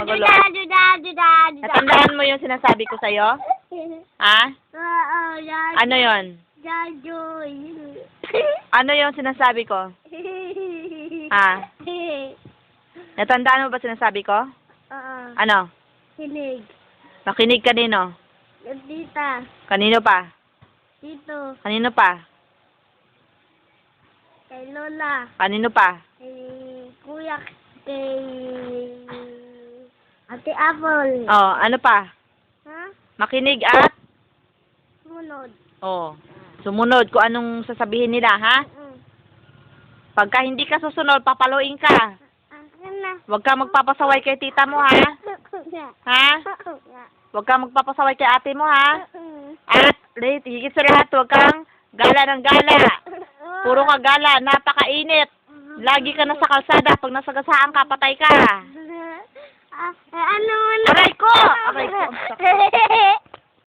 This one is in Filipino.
magulo. Natandaan mo yung sinasabi ko sa'yo? Ha? Ano yon? Ano yung sinasabi ko? Ah, natandaan mo ba sinasabi ko? Ano? Hinig. Makinig kanino? Tita. Kanino pa? Tito. Kanino pa? Kay Lola. Kanino pa? Kay Kuya. Kay Ate Apple. Oh, ano pa? Ha? Makinig at? Sumunod. Oh, sumunod kung anong sasabihin nila, ha? Pagka hindi ka susunod, papaluin ka. Akin na. Huwag ka magpapasaway kay tita mo, ha? Ha? Huwag ka magpapasaway kay ate mo, ha? At, higit sa lahat, huwag kang gala ng gala. Puro ka gala, napakainit. Lagi ka nasa kalsada. Pag nasagasaan ka, patay ka.